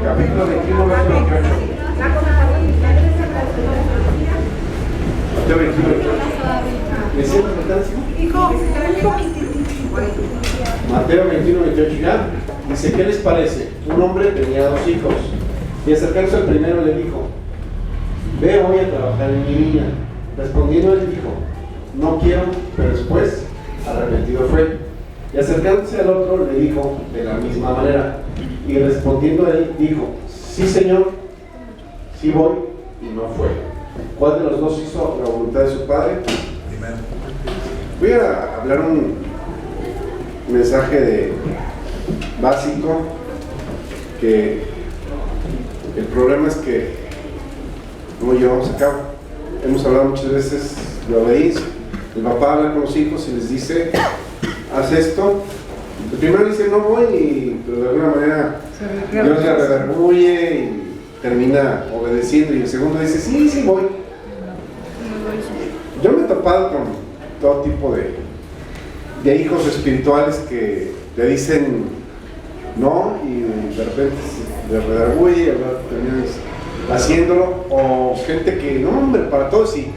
capítulo 21, verso 28. Mateo 21, 28. ¿Me siento Mateo 21, 28 ya. Dice, ¿qué les parece? Un hombre tenía 2 hijos. Y acercándose al primero le dijo, ve hoy a trabajar en mi viña. Respondiendo él dijo, no quiero, pero después arrepentido fue. Y acercándose al otro le dijo de la misma manera. Y respondiendo él dijo, sí señor, sí voy, y no fue. ¿Cuál de los dos hizo la voluntad de su padre? Primero. Voy a hablar un mensaje básico, que el problema es que no lo llevamos a cabo. Hemos hablado muchas veces de obediencia. El papá habla con los hijos y les dice, haz esto. El primero dice, no voy, pero de alguna manera Dios le redarguye y termina obedeciendo. Y el segundo dice, sí, sí voy. Yo me he topado con todo tipo de hijos espirituales que te dicen no y de repente le redarguye y terminan haciéndolo, o gente que no, hombre, para todos sí.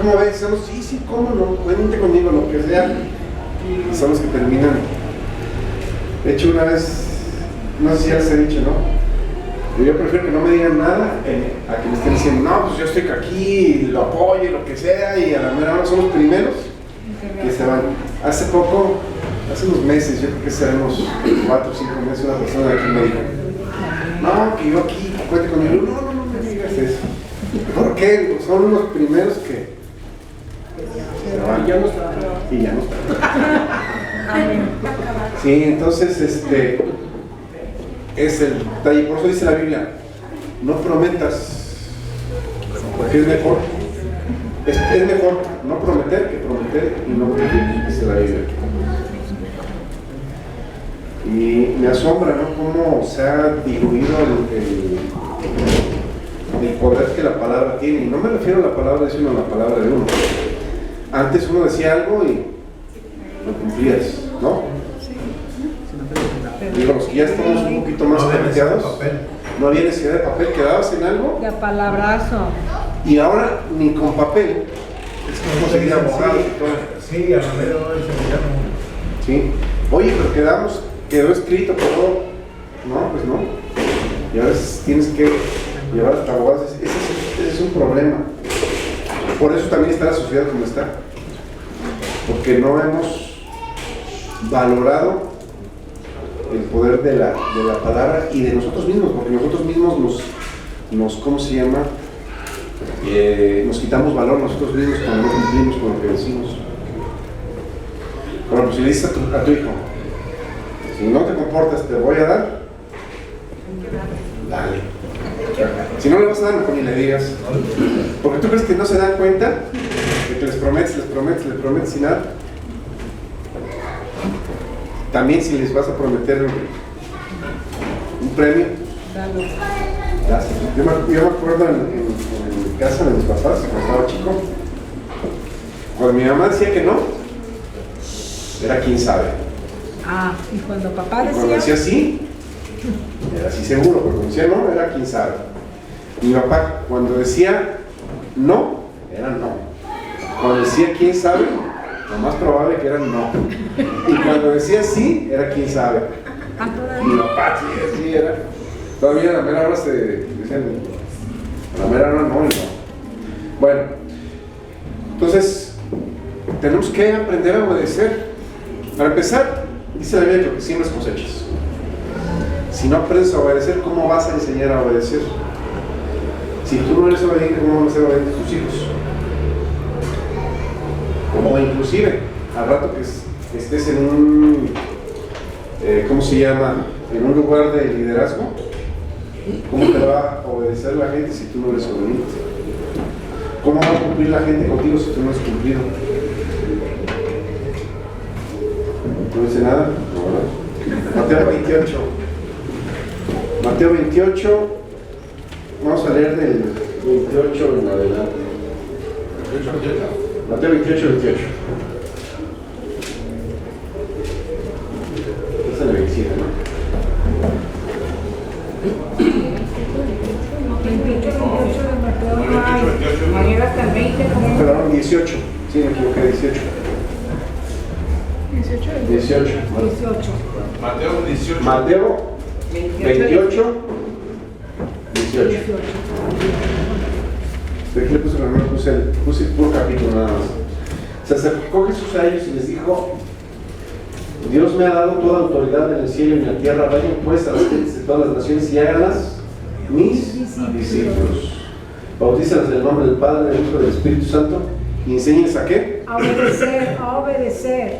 ¿Cómo ves? Sí, sí, cómo no, cuente conmigo, lo que sea. Y son los que terminan. De hecho, una vez, no sé si ya les he dicho, ¿no? Yo prefiero que no me digan nada a que me estén diciendo, no, pues yo estoy aquí, lo apoyo, lo que sea, y a la mera hora son los primeros que se van. Hace poco, hace unos meses, yo creo que serán unos 4 o 5 meses, una persona de aquí me dijo, no, que yo aquí, cuente conmigo. No me digas eso. ¿Por qué? Pues son los primeros que se van. Y ya no está. Sí, entonces es el detalle. Por eso dice la Biblia, no prometas, porque es mejor. Es mejor no prometer que prometer y no cumplir, dice la Biblia. Y me asombra, ¿no?, cómo se ha diluido el poder que la palabra tiene. Y no me refiero a la palabra de uno, a la palabra de uno. Antes uno decía algo y lo cumplías, ¿no? Digo, los que ya estamos un poquito más conectados, no había necesidad de papel, quedabas en algo. De palabrazo. Y ahora ni con papel. Es como seguir abogado y todo. Sí, a la mera hora se llama. Sí. Oye, pero quedó escrito, pero no, pues no. Y a veces tienes que llevar hasta abogados. Ese es un problema. Por eso también está la sociedad como está. Porque no hemos valorado el poder de la palabra y de nosotros mismos, porque nosotros mismos nos ¿cómo se llama? Nos quitamos valor nosotros mismos cuando no cumplimos con lo que decimos. Por ejemplo, si le dices a tu hijo, si no te comportas te voy a dar, dale. Si no le vas a dar, mejor ni le digas, porque tú crees que no se dan cuenta de que les prometes y nada. También si les vas a prometer un premio, yo me acuerdo en casa de mis papás, cuando estaba chico, cuando mi mamá decía que no, era quién sabe. Y cuando papá decía... Cuando decía sí, era así seguro, pero cuando decía no, era quién sabe. Mi papá, cuando decía no, era no. Cuando decía quién sabe, lo más probable que era no. Y cuando decía sí, era quién sabe. Mi papá sí era. Todavía a la mera hora se decían, a la mera hora no y no. Bueno, entonces tenemos que aprender a obedecer. Para empezar, dice la Biblia que lo que siembras cosechas. Si no aprendes a obedecer, ¿cómo vas a enseñar a obedecer? Si tú no eres obediente, ¿cómo van a ser obedientes tus hijos? O inclusive, al rato que estés en un, ¿cómo se llama?, en un lugar de liderazgo, ¿cómo te va a obedecer la gente si tú no eres obediente? ¿Cómo va a cumplir la gente contigo si tú no has cumplido? ¿No dice nada? No, ¿verdad? Mateo 28. Mateo 28, vamos a leer del 28 en adelante. Mateo 28, 28. Esa es la 27, ¿no? 18. Sí, me equivoqué, 18. 18. Mateo 18. Mateo 28. 18. ¿De qué le puse el nombre? Puse el puro capítulo nada más. Se acercó Jesús a ellos y les dijo: Dios me ha dado toda autoridad en el cielo y en la tierra. Vayan pues a las gentes de todas las naciones y háganlas mis discípulos. Bautízalas en el nombre del Padre, del Hijo y del Espíritu Santo y enséñenles a qué. A obedecer, a obedecer.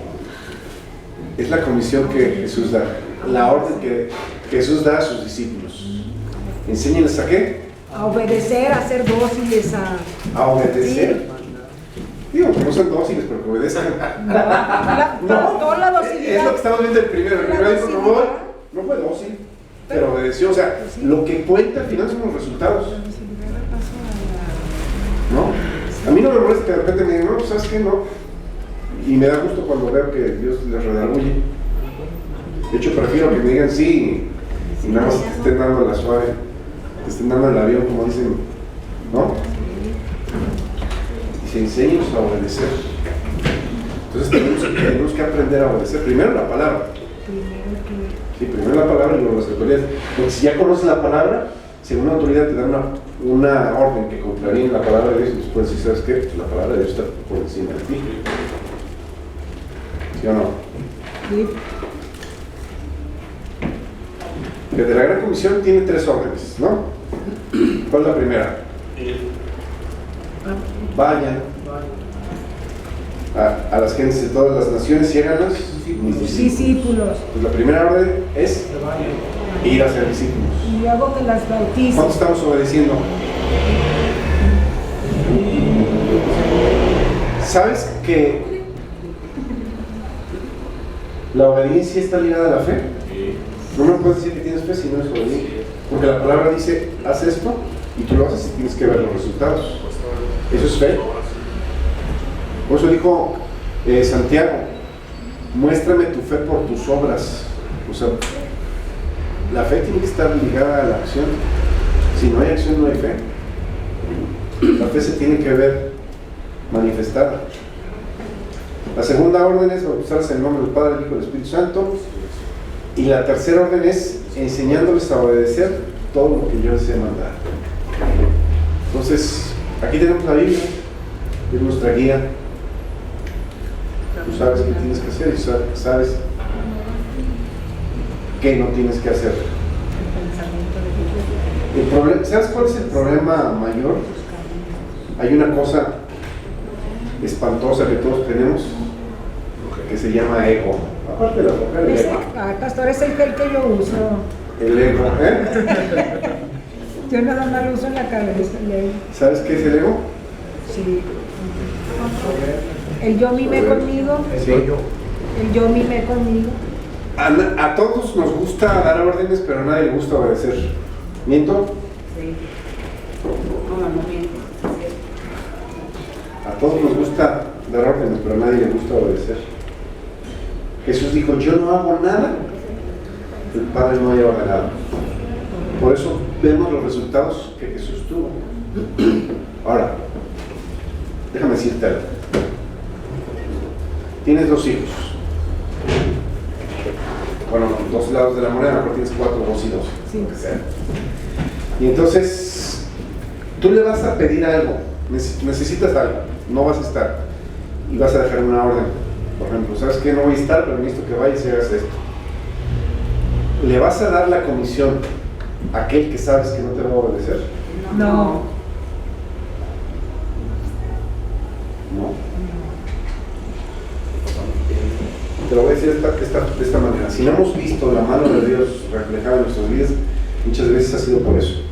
Es la comisión que Jesús da, la orden que Jesús da a sus discípulos. Enséñenles a qué. A obedecer, a ser dóciles, A obedecer. Digo, que no son dóciles, pero que obedezcan. Toda la Es lo docilidad. que estamos viendo el primero. El primero dijo, no fue dócil, pero obedeció. O sea, lo que cuenta al final son los resultados. ¿No? A mí no me molesta que de repente me digan, no, ¿sabes qué? No. Y me da gusto cuando veo que Dios les redarguye. De hecho, prefiero que me digan sí y nada más te estén dando la suave, te estén dando el avión, como dicen, ¿no? Y se enseñan a obedecer. Entonces tenemos que aprender a obedecer. Primero la palabra. Sí, primero la palabra y luego las autoridades. Porque si ya conoces la palabra, según la autoridad te da una orden que contraviene la palabra de Dios, y después si sabes qué, pues la palabra de Dios está por encima de ti. ¿Sí o no? Sí. Desde la Gran Comisión tiene 3 órdenes, ¿no? ¿Cuál es la primera? Vayan a las gentes de todas las naciones y háganlas mis Discípulos. Pues la primera orden es ir a ser discípulos. Y luego que las bautices. ¿Cuánto estamos obedeciendo? ¿Sabes que la obediencia está ligada a la fe? No me puedes decir que tienes fe si no es obediente. Porque la palabra dice, haz esto y tú lo haces y tienes que ver los resultados. Eso es fe. Por eso dijo Santiago, muéstrame tu fe por tus obras. O sea, la fe tiene que estar ligada a la acción. Si no hay acción, no hay fe. La fe se tiene que ver manifestada. La segunda orden es bautizarse en el nombre del Padre, del Hijo y del Espíritu Santo. Y la tercera orden es enseñándoles a obedecer todo lo que yo les he mandado. Entonces, aquí tenemos la Biblia, es nuestra guía. Tú sabes qué tienes que hacer y sabes qué no tienes que hacer. El problema, ¿sabes cuál es el problema mayor? Hay una cosa espantosa que todos tenemos que se llama ego. Aparte de la mujer, el ego. Pastor, es el gel que yo uso. El ego, ¿eh? Yo nada más lo uso en la cabeza. ¿Sabes qué es el ego? Sí. El yo mime conmigo. Sí. El yo mime conmigo. A todos nos gusta dar órdenes, pero a nadie le gusta obedecer. ¿Miento? Sí. No miento. A todos nos gusta dar órdenes, pero a nadie le gusta obedecer. Jesús dijo, yo no hago nada que el Padre no haya ordenado. Por eso vemos los resultados que Jesús tuvo. Ahora, déjame decirte algo. Tienes 2 hijos. Bueno, 2 lados de la moneda, mejor tienes 4, 2 y 2. Sí. Y entonces, tú le vas a pedir algo, necesitas algo, no vas a estar, y vas a dejar una orden. Por ejemplo, ¿sabes qué? No voy a estar, pero necesito que vayas y hagas esto. ¿Le vas a dar la comisión a aquel que sabes que no te va a obedecer? No. No. Te lo voy a decir de esta manera. Si no hemos visto la mano de Dios reflejada en nuestras vidas, muchas veces ha sido por eso,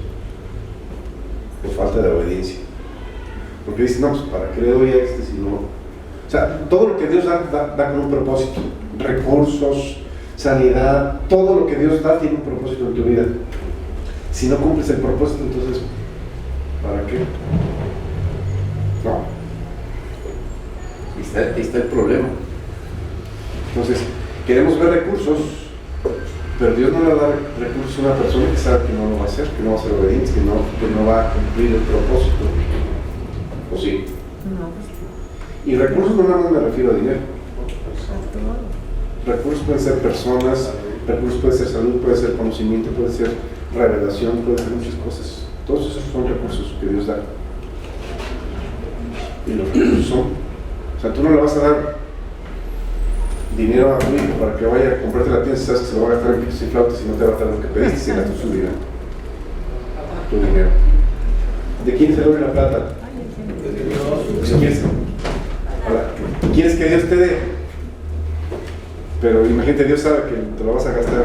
por falta de obediencia. Porque dices, no, pues ¿para qué le doy a este si no? O sea, todo lo que Dios da con un propósito. Recursos, sanidad, todo lo que Dios da tiene un propósito en tu vida. Si no cumples el propósito, entonces, ¿para qué? No. Ahí está el problema. Entonces, queremos ver recursos, pero Dios no le da recursos a una persona que sabe que no lo va a hacer, que no va a ser obediente, que no va a cumplir el propósito. ¿O sí? No. Y recursos no nada más me refiero a dinero. Recursos pueden ser personas, recursos puede ser salud, puede ser conocimiento, puede ser revelación, puede ser muchas cosas. Todos esos son recursos que Dios da. Y los recursos son, o sea, tú no le vas a dar dinero a tu hijo para que vaya a comprarte la tienda si sabes que se lo va a gastar en pitos y flautas y no te va a dar lo que pediste si gastas su dinero. Tu dinero. ¿De quién se doble la plata? Si quieres, quieres que Dios te dé, pero imagínate, Dios sabe que te lo vas a gastar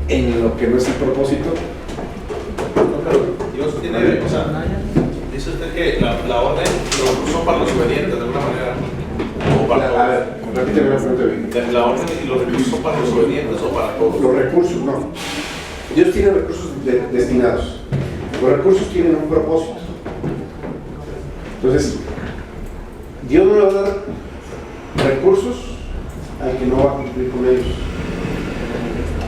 en lo que no es el propósito. No, pero Dios tiene, o sea, dice usted que la orden son para los obedientes de alguna manera. O para A ver, repíteme la pregunta bien. la orden y los recursos son para los obedientes o para todos. Los recursos, no. Dios tiene recursos destinados. Los recursos tienen un propósito. Entonces, Dios no le va a dar recursos al que no va a cumplir con ellos.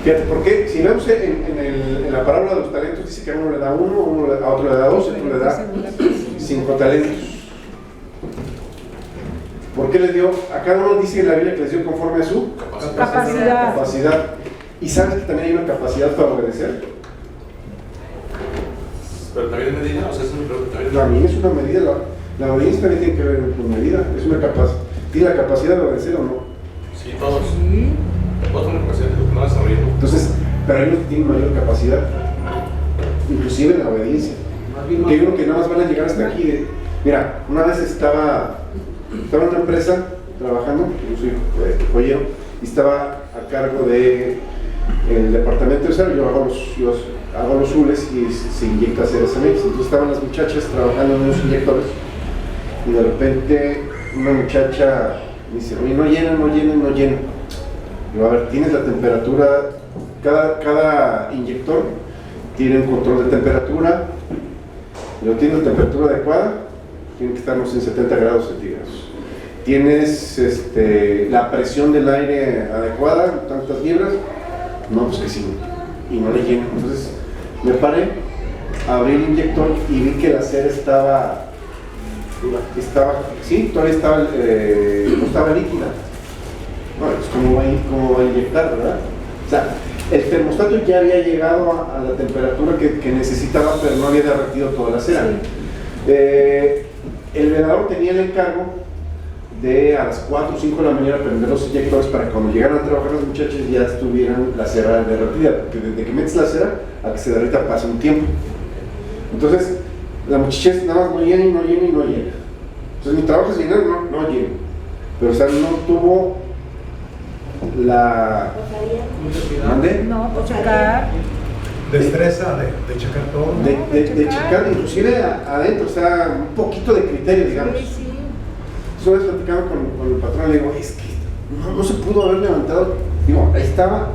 Fíjate, porque si vemos en la parábola de los talentos, dice que a uno le da uno, a otro le da dos, a otro le da 5 talentos. ¿Por qué le dio? A cada uno dice en la Biblia que les dio conforme a su capacidad. ¿Y sabes que también hay una capacidad para obedecer? Pero también es medida, o sea, es mi pregunta también. También es una medida, la obediencia también tiene que ver con medida, es una capacidad. ¿Tiene la capacidad de obedecer o no? Sí, todos. Todos tienen capacidad de no desarrollo. Entonces, pero hay unos que tienen mayor capacidad, inclusive en la obediencia. Que hay unos que nada más van a llegar hasta aquí. Mira, una vez estaba en una empresa trabajando, yo soy joyero, y estaba a cargo de el departamento de cero. Yo hago los hules y se inyecta ceresamix. Entonces estaban las muchachas trabajando en unos inyectores y de repente una muchacha me dice: oye, no llena. Digo, a ver, tienes la temperatura, cada inyector tiene un control de temperatura. Yo tengo la temperatura adecuada, tiene que estarnos en 70 grados centígrados. Tienes la presión del aire adecuada, tantas libras. No, pues que sí, y no le lleno. Entonces me paré, abrí el inyector y vi que la cera estaba sí, todavía estaba, no estaba líquida. Bueno, pues ¿cómo va a inyectar, verdad? O sea, el termostato ya había llegado a la temperatura que necesitaba, pero no había derretido toda la cera. Sí. El velador tenía el encargo de a las 4 o 5 de la mañana prender los inyectores para que cuando llegaran a trabajar las muchachas ya estuvieran la cera derretida, porque desde que metes la cera a que se derrita pasa un tiempo. Entonces, la muchacha nada más no llena. Entonces mi trabajo es llenar, no llena. Pero o sea, no tuvo la... ¿Mande? No, pues checar. Destreza de checar todo. De checar, inclusive adentro, o sea, un poquito de criterio, digamos. Sí. Una vez platicando con el patrón, le digo: es que no se pudo haber levantado. Digo, ahí estaba,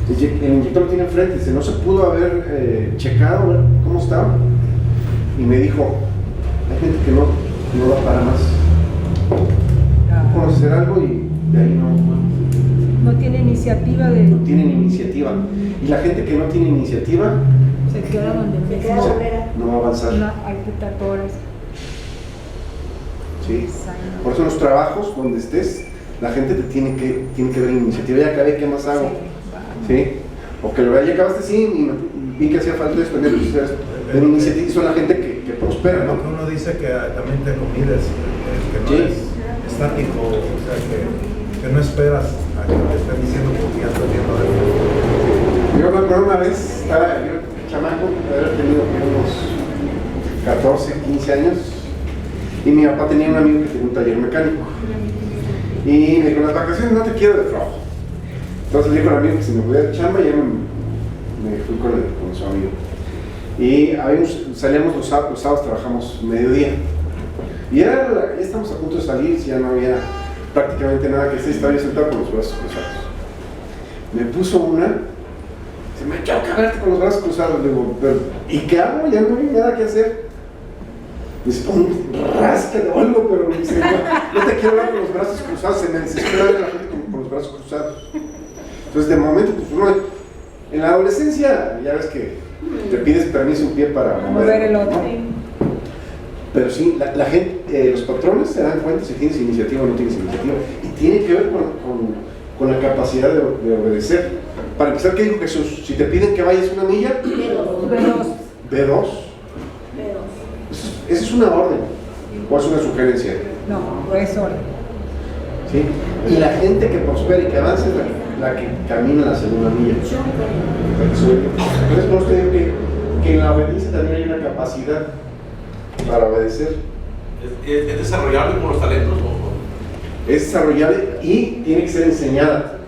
el inyector lo tiene enfrente, dice, no se pudo haber checado, ¿ver cómo estaba? Y me dijo: hay gente que no da para más. Conocer algo y de ahí no tiene iniciativa de... No tienen iniciativa. Y la gente que no tiene iniciativa se queda donde empieza. No va a avanzar. No, hay que estar horas. Sí. Por eso en los trabajos donde estés, la gente te tiene que ver iniciativa. Ya acabé, ¿qué más hago? Sí. O que lo vea, ya acabaste, sí, y vi que hacía falta esto, en iniciativa. Y son la gente que prospera, ¿no? Uno dice que también te comides, que no es estático, o sea, que no esperas a que te estén diciendo porque ya estás viendo de frente. Yo me acuerdo una vez, estaba yo chamaco, haber tenido unos 14, 15 años, y mi papá tenía un amigo que tenía un taller mecánico. Y me dijo: en las vacaciones no te quiero de flojo. Entonces le dijo al amigo que si me podía dar chamba, y ya me fui con su amigo. Y salíamos los sábados, trabajamos mediodía. Y ya estamos a punto de salir, ya no había prácticamente nada que hacer, estaba yo sentado con los brazos cruzados. Me puso una, se me echó a cagarte con los brazos cruzados. Le digo: ¿y qué hago? Ya no hay nada que hacer. Me dice: rasca o algo, pero me dice: no te quiero hablar con los brazos cruzados, se me desespera la gente con los brazos cruzados. Entonces, de momento, pues uno, en la adolescencia, ya ves que te pides permiso un pie para mover el otro. ¿no? Pero sí, la gente, los patrones se dan cuenta si tienes iniciativa o no tienes iniciativa. Y tiene que ver con la capacidad de obedecer. Para empezar, ¿qué dijo Jesús? Si te piden que vayas una milla, B2. Esa es una orden. ¿O es una sugerencia? No, es orden. ¿Sí? Y la gente que prospera y que avanza es la que camina la segunda milla. Entonces, por eso te digo que en la obediencia también hay una capacidad para obedecer. ¿Es desarrollable como los talentos? ¿O? Es desarrollable y tiene que ser enseñada.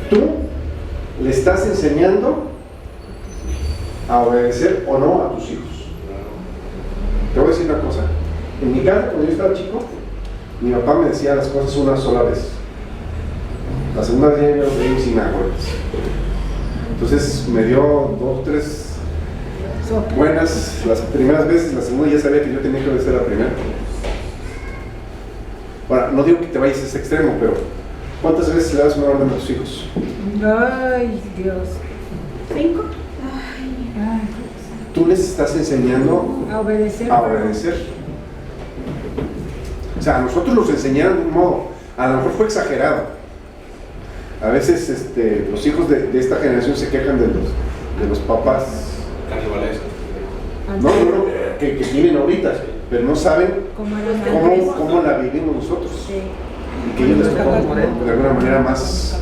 Tú le estás enseñando a obedecer o no a tus hijos. Te voy a decir una cosa. En mi casa, cuando yo estaba chico, mi papá me decía las cosas una sola vez. La segunda vez ya yo lo veía sin acuerdos. Entonces me dio 2, 3 buenas las primeras veces, la segunda ya sabía que yo tenía que obedecer la primera. Ahora, no digo que te vayas a ese extremo, pero ¿cuántas veces le das una orden a tus hijos? Ay, Dios. 5. Ay, Tú les estás enseñando a obedecer. a obedecer. O sea, a nosotros nos enseñaron de un modo, a lo mejor fue exagerado. A veces los hijos de esta generación se quejan de los papás Canibalesco. que tienen ahorita, pero no saben Como eran antes. cómo la vivimos nosotros. Sí. Y que ellos les tocó de alguna manera más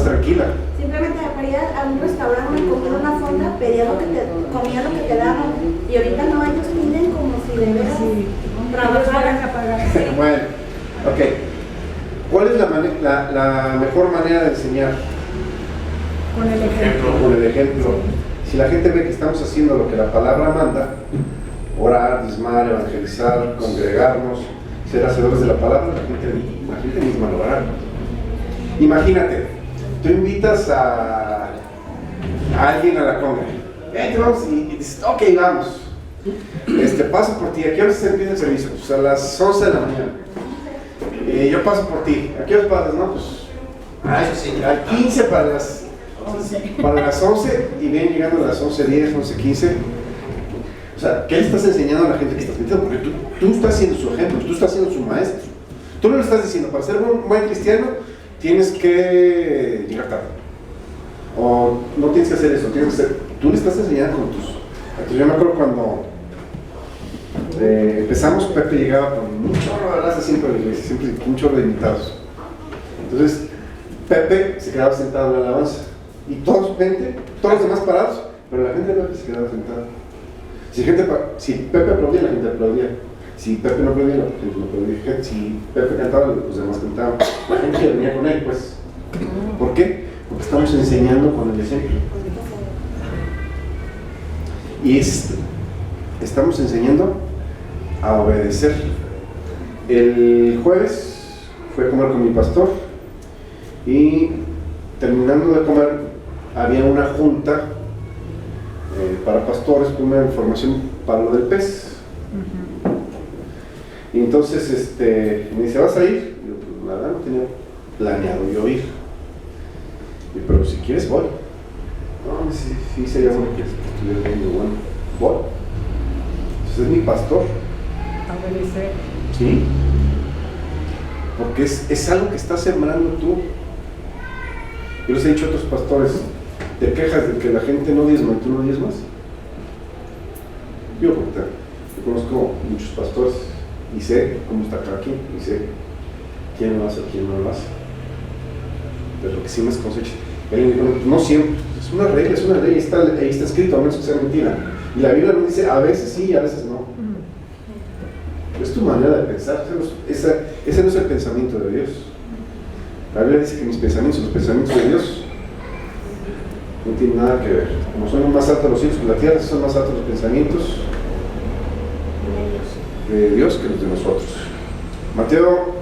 tranquila. Simplemente para ir a un restaurante, comer una fonda, pedía comía lo que te daban. Y ahorita no, ellos piden como si de veras Sí. trabajaran. A pagar. Bueno, ok. ¿Cuál es la mejor manera de enseñar? Con el ejemplo. Con el ejemplo. Si la gente ve que estamos haciendo lo que la palabra manda, orar, diezmar, evangelizar, congregarnos, ser hacedores de la palabra, la gente misma lo hará. Imagínate, tú invitas a alguien a la conga, vamos, y dices, ok, vamos, paso por ti. ¿A qué hora se empieza el servicio? Pues a las 11 de la mañana. Yo paso por ti. ¿A qué hora pasas? No, pues a 15 para las 11, y vienen llegando a las 11:10, 11:15. O sea, ¿qué le estás enseñando a la gente que estás metiendo? Porque tú estás siendo su ejemplo, tú estás siendo su maestro. Tú no le estás diciendo, para ser un buen cristiano, tienes que llegar tarde. O no tienes que hacer eso, tienes que ser. Tú le estás enseñando con tus. Entonces, yo me acuerdo cuando empezamos, Pepe llegaba con un chorro de raza siempre a la iglesia, siempre con un chorro de invitados. Entonces, Pepe se quedaba sentado en la alabanza. Y toda su gente, todos los demás parados, pero la gente de Pepe se quedaba sentada. Si Pepe aplaudía, la gente aplaudía. Si Pepe no aplaudía, la gente no aplaudía. Si Pepe cantaba, los demás cantaban. La gente que venía con él, pues. ¿Por qué? Porque estamos enseñando con el ejemplo. Y estamos enseñando a obedecer. El jueves fui a comer con mi pastor y terminando de comer había una junta para pastores, una información para lo del pez. Y entonces me dice, ¿vas a ir? Y yo, pues la verdad no tenía planeado yo ir. Y, pero si quieres voy. No, sí sería bueno que estuviera bien. Bueno, voy. Entonces es mi pastor. Obedecer. ¿Sí? Porque es algo que estás sembrando tú. Yo les he dicho a otros pastores, ¿te quejas de que la gente no diezma y tú no diezmas? Yo conozco muchos pastores y sé cómo está cada quien, y sé quién lo hace, quién no lo hace. Pero lo que sí me es cosecha. Él me dijo, no siempre, es una regla, es una ley, ahí está escrito, a menos que sea mentira. Y la Biblia nos dice, a veces sí y a veces no. Es tu manera de pensar, ese no es el pensamiento de Dios. La Biblia dice que mis pensamientos, los pensamientos de Dios, no tienen nada que ver. Como son más altos los cielos que la tierra, son más altos los pensamientos de Dios que los de nosotros. Mateo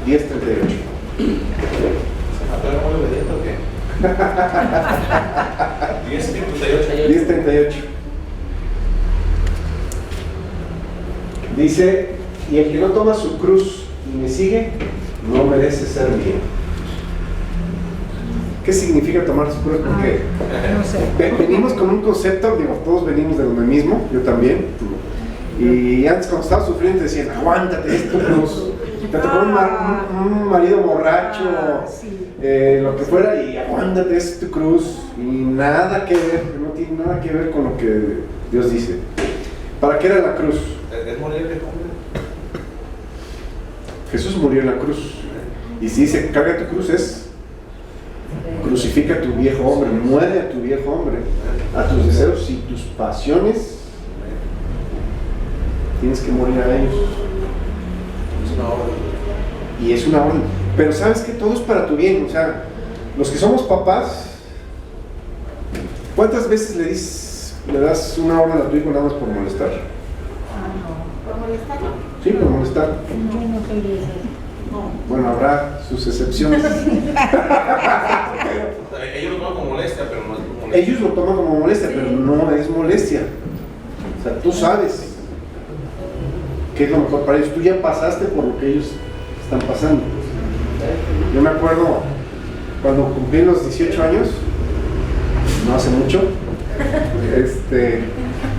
10:38. ¿Se mató el muy obediente o qué? 10:38. Dice, y el que no toma su cruz y me sigue, no merece ser mío. ¿Qué significa tomar su cruz? Porque No sé. venimos con un concepto, digo, todos venimos de donde mismo, yo también. Y antes cuando estabas sufriendo te decían, aguántate, es tu cruz. Te tocó un marido borracho, Sí. lo que fuera, y aguántate, es tu cruz. Y nada que ver, no tiene nada que ver con lo que Dios dice. ¿Para qué era la cruz? Es morir que cumple. Jesús murió en la cruz. Y si dice, carga tu cruz, es crucifica a tu viejo hombre, muere a tu viejo hombre, a tus deseos y tus pasiones. Tienes que morir a ellos. Es una orden. Y es una orden. Pero sabes que todo es para tu bien. O sea, los que somos papás, ¿cuántas veces le das una orden a tu hijo nada más por molestar? ¿Por molestar? Sí, por molestar. Yo no soy de esas. Bueno, habrá sus excepciones. Ellos lo toman como molestia, pero no es como molestia. Ellos lo toman como molestia, pero no es molestia. O sea, tú sabes qué es lo mejor para ellos. Tú ya pasaste por lo que ellos están pasando. Yo me acuerdo cuando cumplí los 18 años, no hace mucho,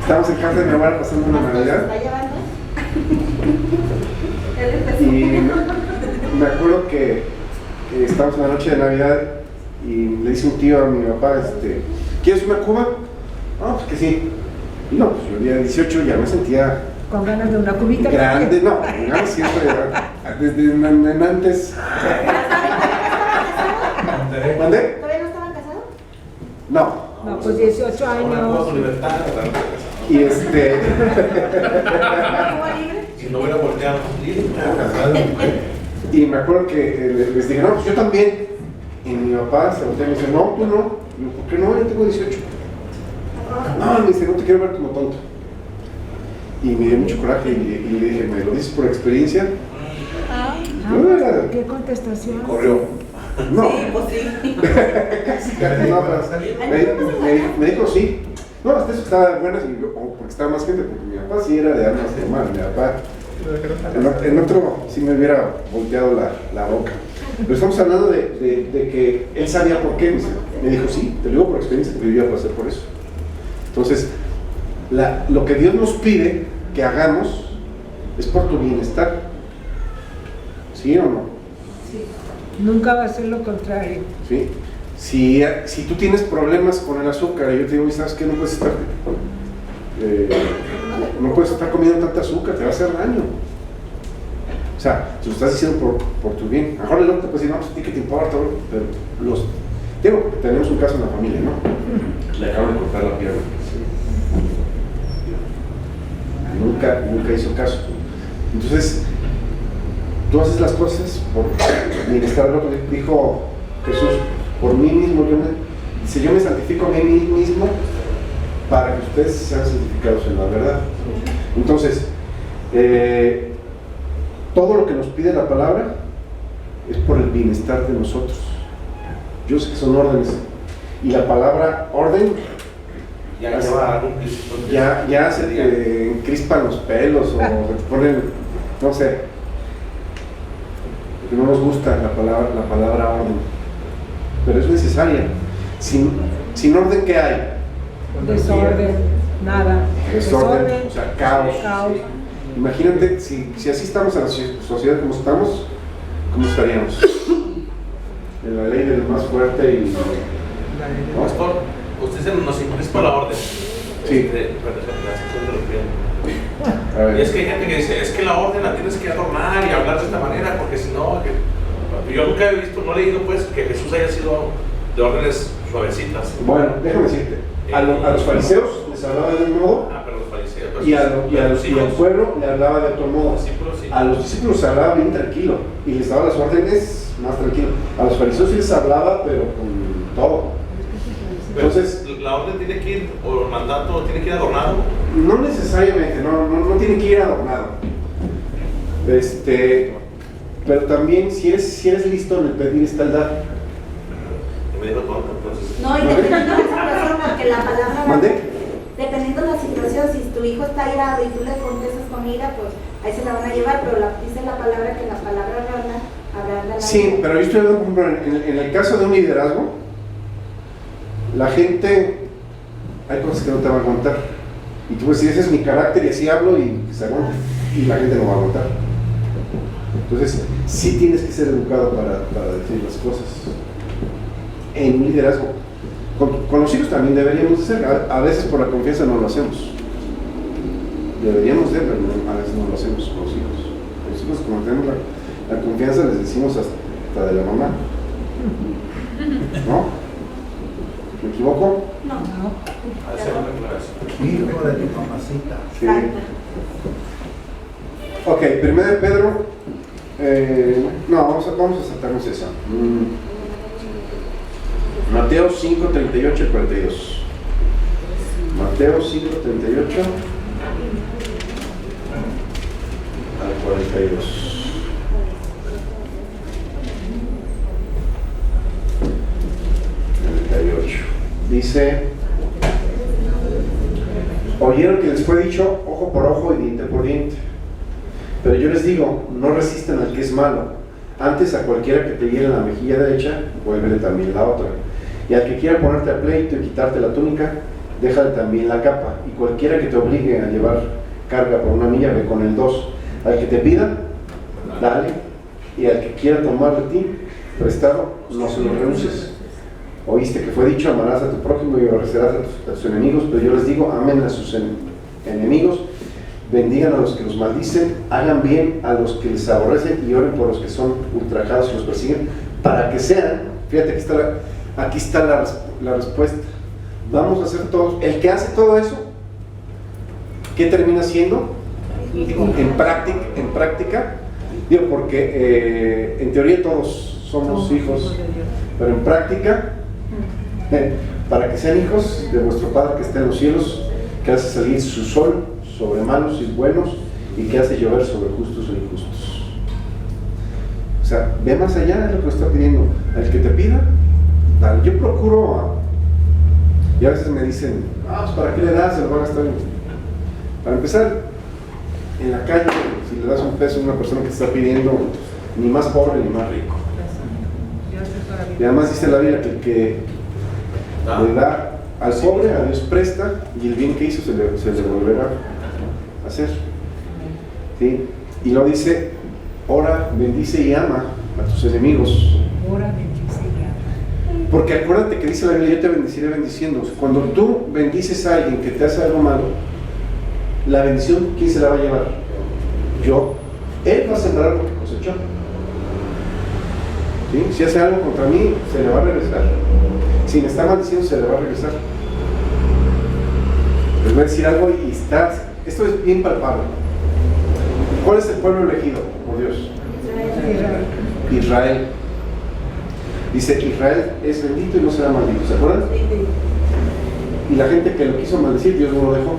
estábamos en casa de mi abuela pasando una Navidad. ¿Está llevando? Él empezó. Y me acuerdo que estábamos en la noche de Navidad y le dice un tío a mi papá, ¿quieres una cuba? No, pues que sí. Y no, pues yo el día 18 ya me sentía Con ganas de una cubita. grande, no, digamos siempre, desde antes. ¿Mandé? ¿Todavía no estaban casados? No. No, pues 18 Una cosa años. con libertad, Y ¿Cuba libre? si no hubiera volteado, y me acuerdo que les dije, no, pues yo también. Y mi papá se voltea y me dice, no, tú no. Y yo, ¿por qué no? Yo tengo 18. No, me dice, no te quiero ver como tonto. Y me dio mucho coraje y le dije, ¿me lo dices por experiencia? ¿Qué contestación? Corrió. No. Sí, pues sí. No, me dijo sí. No, hasta eso estaba de buenas, porque estaba más gente, porque mi papá sí era de armas de tomar. Mi papá, en otro sí me hubiera volteado la boca. Pero estamos hablando de que él sabía por qué. Me dijo, sí, te lo digo por experiencia, que yo iba a pasar por eso. Entonces, lo que Dios nos pide que hagamos es por tu bienestar. ¿Sí o no? Nunca va a ser lo contrario. ¿Sí? Si tú tienes problemas con el azúcar y yo te digo, ¿sabes qué? No puedes estar comiendo tanta azúcar, te va a hacer daño. O sea, te lo estás diciendo por tu bien. A lo mejor el otro te puede decir, no, pues a ti qué te importa, bro? Pero digo, tenemos un caso en la familia, ¿no? Le acaban de cortar la pierna. Nunca hizo caso. Entonces, tú haces las cosas por bienestar del otro. Dijo Jesús, por mí mismo, yo me santifico a mí mismo para que ustedes sean santificados en la verdad. Entonces, todo lo que nos pide la palabra es por el bienestar de nosotros. Yo sé que son órdenes. Y la palabra orden ya se te encrispan los pelos o se te ponen, no sé, porque no nos gusta la palabra orden, pero es necesaria. Sin orden, ¿qué hay? Desorden, nada. Desorden, o sea, caos. Imagínate, si así estamos en la sociedad como estamos, ¿cómo estaríamos? En la ley del más fuerte y... ¿no? Pastor, usted nos incrispa la orden. Sí. A ver. Y es que hay gente que dice, es que la orden la tienes que adornar y hablar de esta manera, porque si no, yo nunca he visto, no he leído pues que Jesús haya sido de órdenes suavecitas. Bueno, déjame decirte, a los fariseos les hablaba de un modo Pero los fariseos, y al pueblo le hablaba de otro modo. discípulos, sí. A los discípulos se hablaba bien tranquilo y les daba las órdenes más tranquilo. A los fariseos sí les hablaba, pero con todo. Pero Entonces, la orden tiene que ir, o el mandato tiene que ir adornado. no necesariamente, no tiene que ir adornado. Pero también si eres listo en el pedir está el dar. Me dijo tonto, entonces. No, y dependiendo de la situación, porque la palabra... ¿Mandé? Dependiendo de la situación, si tu hijo está irado y tú le contestas con ira, pues ahí se la van a llevar, pero dice la palabra que la palabra abranda la Sí, pero yo estoy hablando, por ejemplo, en el caso de un liderazgo, la gente, hay cosas que no te van a aguantar. Y tú puedes decir, ese es mi carácter y así hablo y se aguanta. Y la gente no va a aguantar. Entonces, sí tienes que ser educado para decir las cosas. En un liderazgo. Con los hijos también deberíamos hacer. A veces por la confianza no lo hacemos. Deberíamos de, pero a veces no lo hacemos con los hijos. Los hijos, como tenemos la confianza, les decimos hasta de la mamá. ¿No? ¿Me equivoco? No. Hacer una declaración. Hijo de tu mamacita. Sí. Ok, 1 de Pedro. No, vamos a saltarnos esa. Mateo 5, 38 y 42. Mateo 5, 38 al 42. Dice: oyeron que les fue dicho ojo por ojo y diente por diente. Pero yo les digo, no resistan al que es malo. Antes a cualquiera que te hiere la mejilla derecha, vuélvele también la otra. Y al que quiera ponerte a pleito y quitarte la túnica, déjale también la capa. Y cualquiera que te obligue a llevar carga por una milla, ve con el 2. Al que te pida, dale. Y al que quiera tomar de ti prestado, no se lo renuncies. Oíste que fue dicho, amarás a tu prójimo y aborrecerás a tus enemigos, pero yo les digo, amen a sus enemigos, bendigan a los que los maldicen, hagan bien a los que les aborrecen y oren por los que son ultrajados y los persiguen, para que sean, fíjate, aquí está la respuesta. Vamos a hacer todos, el que hace todo eso, ¿qué termina siendo? En práctica, digo, porque en teoría todos somos hijos, pero en práctica, para que sean hijos de vuestro Padre que está en los cielos, que hace salir su sol sobre malos y buenos y que hace llover sobre justos e injustos. O sea, ve más allá de lo que está pidiendo. Al que te pida, dale. Yo procuro, y a veces me dicen, pues ¿para qué le das? Se lo van a gastar. Para empezar, en la calle, si le das un peso a una persona que te está pidiendo, ni más pobre ni más rico. Y además dice la Biblia que el que le da al pobre, a Dios presta, y el bien que hizo se le volverá a hacer. ¿Sí? Y lo dice, ora, bendice y ama a tus enemigos. Ora, bendice y ama. Porque acuérdate que dice la Biblia, yo te bendeciré bendiciendo. Cuando tú bendices a alguien que te hace algo malo, la bendición, ¿quién se la va a llevar? Yo. Él va a sembrar lo que cosechó. ¿Sí? Si hace algo contra mí, se le va a regresar. Si me está maldiciendo, se le va a regresar. Les voy a decir algo y esto es bien palpable. ¿Cuál es el pueblo elegido por Dios? Israel. Dice, Israel es bendito y no será maldito. ¿Se acuerdan? Y la gente que lo quiso maldecir, Dios no lo dejó.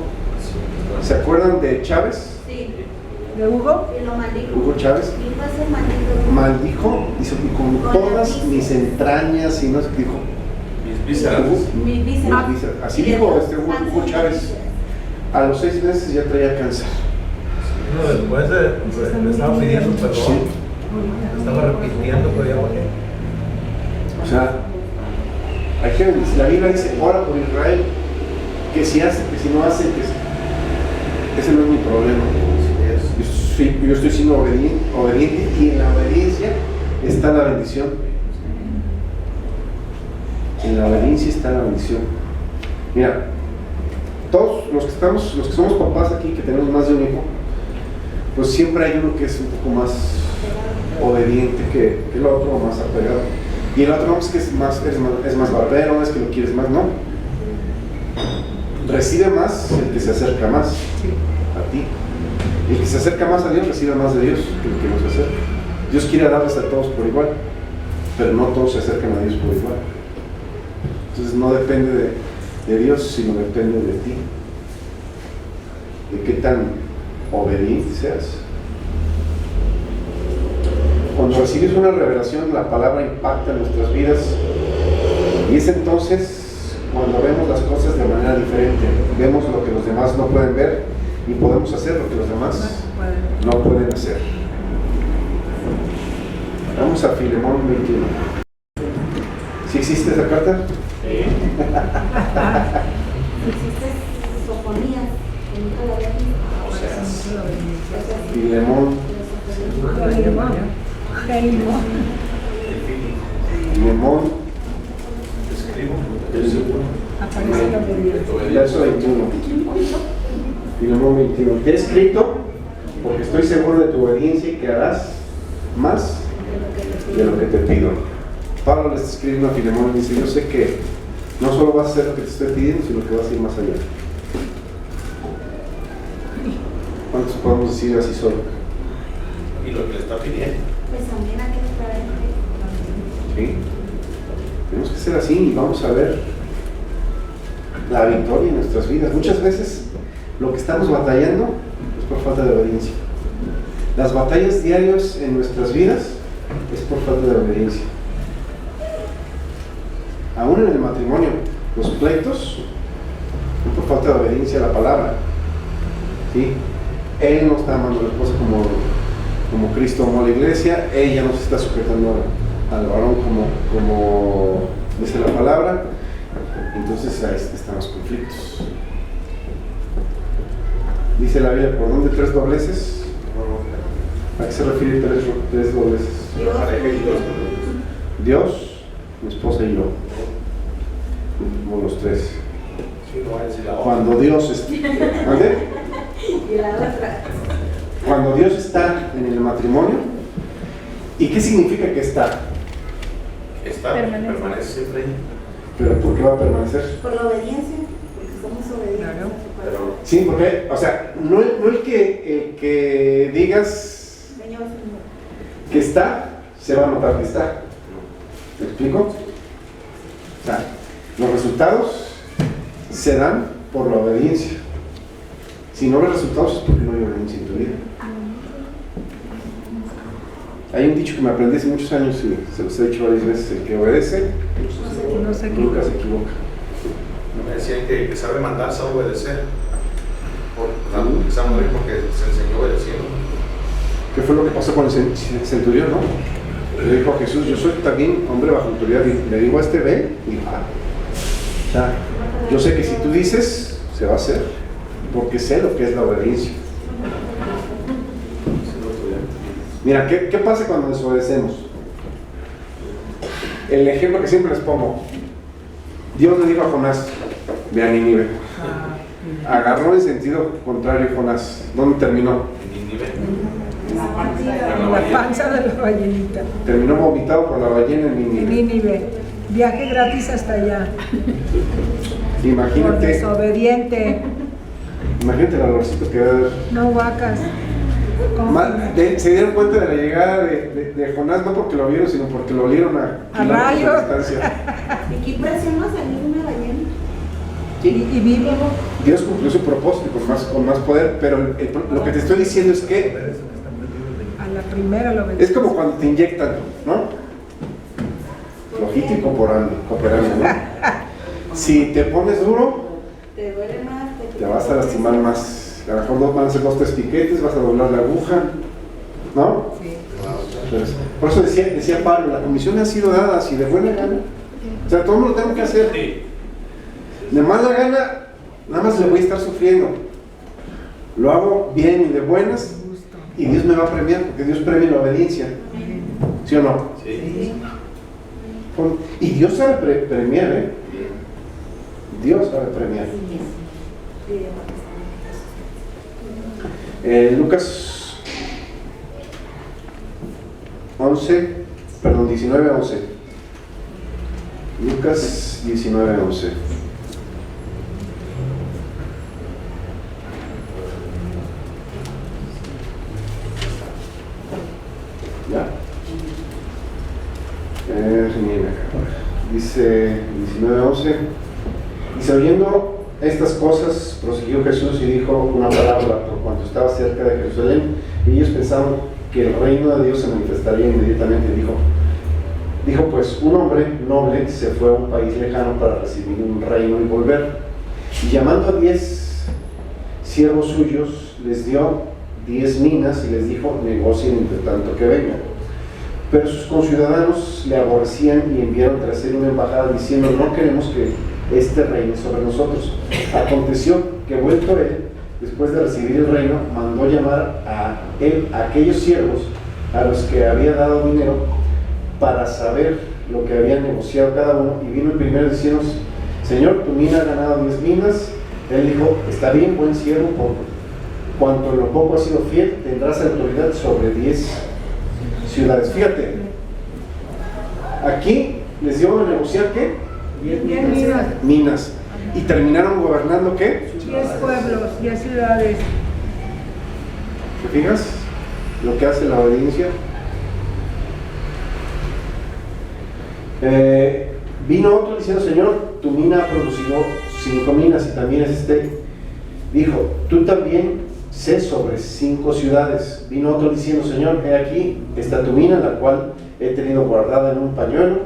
¿Se acuerdan de Chávez? Sí. ¿De Hugo? Y lo maldijo. Hugo Chávez. Dijo ese maldito. Maldijo, dice, y con todas mis entrañas, y no sé qué dijo. Mis vísceras. Mi vísceras. Así dijo Hugo Chávez. A los 6 meses ya traía cáncer. No, después le estaba pidiendo perdón. Sí. Estaba repitiendo, pero ya bajé. O sea, hay que, la Biblia dice, ora por Israel, que si hace, que si no hace, que ese no es mi problema. Yo estoy siendo obediente y en la obediencia está la bendición. En la obediencia está la bendición. Mira, todos los que somos papás aquí, que tenemos más de un hijo, pues siempre hay uno que es un poco más obediente que el otro, más apegado. Y el otro no es que es más barbero, es que lo quieres más, no. Recibe más el que se acerca más a ti. Y el que se acerca más a Dios recibe más de Dios que el que no se acerca. Dios quiere darles a todos por igual, pero no todos se acercan a Dios por igual. Entonces no depende de Dios, sino depende de ti. De qué tan obediente seas. Cuando recibes una revelación, la palabra impacta en nuestras vidas, y es entonces cuando vemos las cosas de manera diferente. Vemos lo que los demás no pueden ver y podemos hacer lo que los demás no pueden hacer. Vamos a Filemón 21. ¿Sí existe esa carta? Existe sofonías, que nunca la había visto. O sea, Filemón. Filemón. escribo. Aparece la obediencia. Verso 21. Filemón 21. Te he escrito porque estoy seguro de tu obediencia y que harás más de lo que te pido. Pablo le está escribiendo a Filemón y dice, yo sé que no solo vas a hacer lo que te estoy pidiendo, sino que vas a ir más allá. ¿Cuántos podemos decir así solo? Y lo que le está pidiendo. Pues también hay que esperar en fe. ¿Sí? Tenemos que ser así y vamos a ver la victoria en nuestras vidas. Muchas veces lo que estamos batallando es por falta de obediencia. Las batallas diarias en nuestras vidas es por falta de obediencia. Aún en el matrimonio, los pleitos es por falta de obediencia a la palabra. ¿Sí? Él no está amando a la esposa como Cristo amó a la iglesia, ella no se está sujetando al varón como dice la palabra. Entonces ahí están los conflictos. Dice la Biblia, ¿por dónde tres dobleces? ¿A qué se refiere tres dobleces? La pareja y Dios. Dios, mi esposa y yo. Como los tres. Sí, no va a decir la otra. Cuando Dios ¿Ande? Y la otra. Cuando Dios está en el matrimonio, ¿y qué significa que está? Está, permanece siempre ahí. ¿Pero por qué va a permanecer? Por la obediencia, porque somos obedientes. Claro. Pero Sí, porque, o sea, no el que digas Señor, Señor. que está, se va a notar que está. ¿Me explico? O sea, los resultados se dan por la obediencia. Si no ves resultados es porque no hay obediencia en tu vida. Hay un dicho que me aprendí hace muchos años y se los he dicho varias veces: el que obedece No sé qué. nunca se equivoca. me decían que sabe mandar, sabe obedecer. Porque sabe morir porque se enseñó obedeciendo. ¿Qué fue lo que pasó con el centurión, no? Le dijo a Jesús, yo soy también hombre bajo autoridad, y le digo a este ven y va. O sea, yo sé que si tú dices, se va a hacer, porque sé lo que es la obediencia. Mira, ¿qué pasa cuando desobedecemos? El ejemplo que siempre les pongo: Dios le dijo a Jonás, ve a Nínive. Agarró en sentido contrario Jonás. ¿Dónde terminó? En Nínive. En la panza de la ballenita. Terminó vomitado por la ballena en En Nínive. Nínive. Viaje gratis hasta allá. Por Imagínate desobediente. el olorcito que debe haber. No vacas. Se dieron cuenta de la llegada de Jonás, no porque lo vieron, sino porque lo olieron a kilómetros de rayos. distancia. ¿Y qué impresión nos salió una ballena? Y vivo. Dios cumplió su propósito con más poder, pero lo que te estoy diciendo es que A la primera lo es como cuando te inyectan, ¿no? Flojito y cooperando, ¿no? Si te pones duro, Te duele más. te vas a lastimar más. A lo mejor van a ser 2 o 3 piquetes, vas a doblar la aguja, ¿no? Sí. Entonces, por eso decía Pablo, la comisión ha sido dada así de buena gana. O sea, todo lo tengo que hacer. Sí. De mala gana, nada más le voy a estar sufriendo. Lo hago bien y de buenas, y Dios me va a premiar, porque Dios premia la obediencia. ¿Sí o no? Sí. Y Dios sabe premiar, ¿eh? Dios sabe premiar. Lucas 19:11. Lucas 19:11. ¿Ya? Dice 19:11. Dice, oyendo estas cosas, prosiguió Jesús y dijo una parábola por cuanto estaba cerca de Jerusalén, y ellos pensaban que el reino de Dios se manifestaría inmediatamente. Dijo pues, un hombre noble se fue a un país lejano para recibir un reino y volver, y llamando a 10 siervos suyos, les dio 10 minas y les dijo, negocien entre tanto que venga. Pero sus conciudadanos le aborrecían y enviaron tras él una embajada diciendo: no queremos que este reine sobre nosotros. Aconteció que vuelto él, después de recibir el reino, mandó llamar a él a aquellos siervos a los que había dado dinero para saber lo que habían negociado cada uno, y vino el primero diciendo: Señor, tu mina ha ganado 10 minas. Él dijo: está bien, buen siervo, por cuanto en lo poco has sido fiel, tendrás autoridad sobre 10 ciudades. Fíjate, aquí les dio a negociar ¿qué? 10 minas. Minas. Y terminaron gobernando ¿qué? 10 pueblos, 10 ciudades. ¿Te fijas lo que hace la obediencia? Vino otro diciendo: Señor, tu mina ha producido 5 minas y también es este. Dijo: tú también sé sobre 5 ciudades. Vino otro diciendo: Señor, he aquí está tu mina, la cual he tenido guardada en un pañuelo,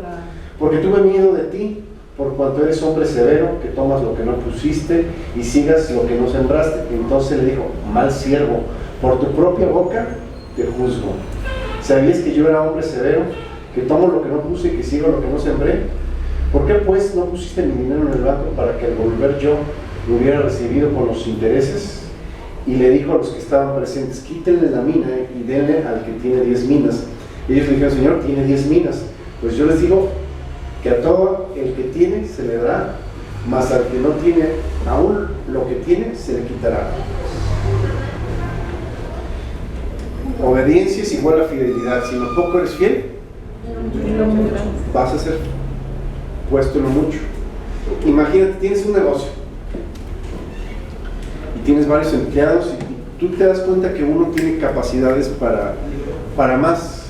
porque tuve miedo de ti, por cuanto eres hombre severo, que tomas lo que no pusiste y sigas lo que no sembraste. Entonces le dijo: mal siervo, por tu propia boca te juzgo. ¿Sabías que yo era hombre severo, que tomo lo que no puse y que sigo lo que no sembré? ¿Por qué pues no pusiste mi dinero en el banco para que al volver yo lo hubiera recibido con los intereses? Y le dijo a los que estaban presentes: quítenle la mina y denle al que tiene 10 minas. Y ellos le dijeron: Señor, tiene 10 minas. Pues yo les digo que a todo el que tiene se le dará, mas al que no tiene, aún lo que tiene se le quitará. Obediencia es igual a fidelidad. Si en lo poco eres fiel, vas a ser puesto en lo mucho. Imagínate, tienes un negocio y tienes varios empleados y tú te das cuenta que uno tiene capacidades para más,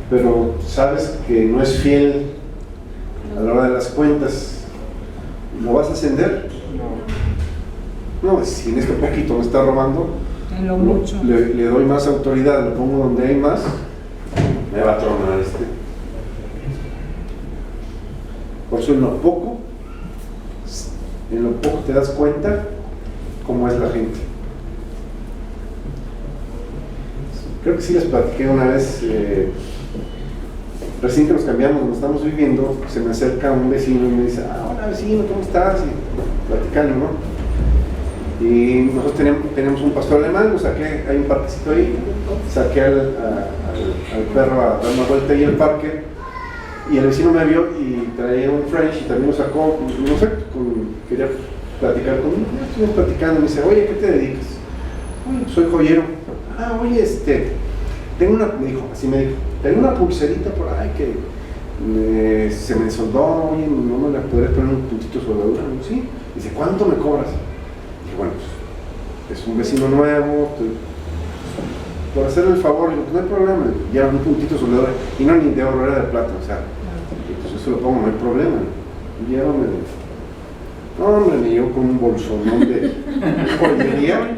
pero sabes que no es fiel a la hora de las cuentas. ¿Lo vas a ascender? No, si en este poquito me está robando, En lo mucho. le doy más autoridad, lo pongo donde hay más, me va a tronar este. Por eso en lo poco te das cuenta cómo es la gente. Creo que sí les platiqué una vez, recién que nos cambiamos, donde estamos viviendo, se me acerca un vecino y me dice: hola vecino, ¿cómo estás? Y platicando, ¿no? Y nosotros tenemos un pastor alemán, lo saqué, hay un parquecito ahí, saqué al perro a dar una vuelta ahí en el parque, y el vecino me vio y traía un French y también lo sacó, no sé, quería platicar conmigo. Ya estuvimos platicando, me dice: oye, ¿qué te dedicas? Oye, soy joyero. Oye, tengo una, me dijo, así me dijo, tengo una pulserita por ahí que se me soldó, oye, ¿no me la podrías poner un puntito de soldadura? Sí. Dice: ¿cuánto me cobras? Dije: bueno, pues es un vecino nuevo, por hacerle el favor. Digo: pues no hay problema, lleva un puntito de soldadura, y no ni de oro, era de plata, o sea, pues eso lo pongo, no hay problema, llévame. No, hombre, me llegó con un bolsonón de joyería.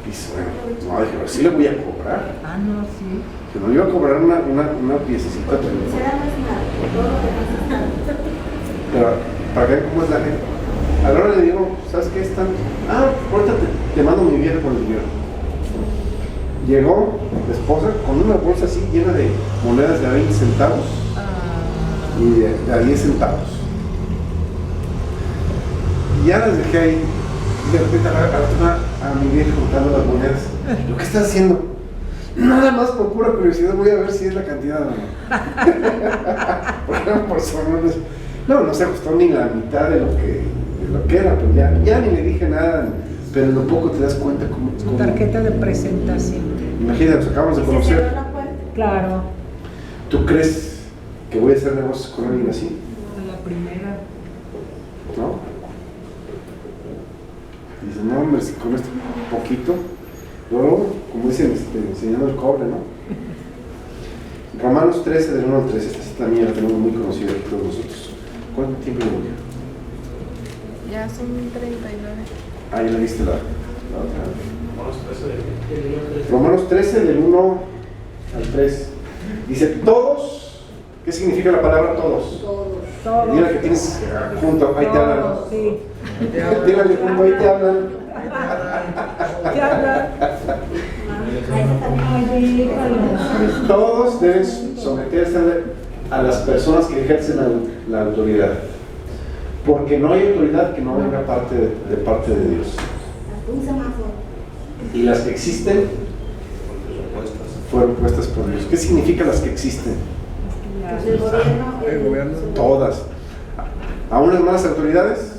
Dice: bueno, no, dije, pero sí le voy a cobrar. No, sí. Que no le iba a cobrar una piececita. Pero para ver cómo es la gente. A la hora le digo: ¿sabes qué están? Ahorita te mando mi vieja con el dinero. Llegó la esposa con una bolsa así llena de monedas de 20 centavos y de a 10 centavos. Y ya las dejé ahí. Y de repente a mi vieja contando las monedas. ¿Lo que estás haciendo? Nada más por pura curiosidad, voy a ver si es la cantidad o no. Porque eran porciones. No se ajustó ni la mitad de lo que era, pues ya ni le dije nada. Pero en lo poco te das cuenta cómo. Tarjeta de presentación. Imagínate, nos acabamos de conocer. Claro. ¿Tú crees que voy a hacer negocios con alguien así? La primera. ¿No? Dice: no, hombre, si con esto poquito. Luego, como dicen, enseñando el cobre, ¿no? Romanos 13, del 1 al 3, esta también la tenemos muy conocida aquí todos nosotros. ¿Cuánto tiempo llevo ya? Ya son 39. Ya la viste la otra. Romanos 13. Romanos 13, del 1 al 3. Dice: todos. ¿Qué significa la palabra todos? Todos. Dile que tienes junto, ahí te hablan. Todos, sí. Dile que junto, ahí te hablan. ¿Qué hablan? A esa también. Oye, híjole. Todos deben someterse a las personas que ejercen la autoridad, porque no hay autoridad que no venga de parte de Dios. Un semáforo. Y las que existen fueron puestas por Dios. ¿Qué significa las que existen? Pues el gobierno. Todas. ¿Aún las malas autoridades?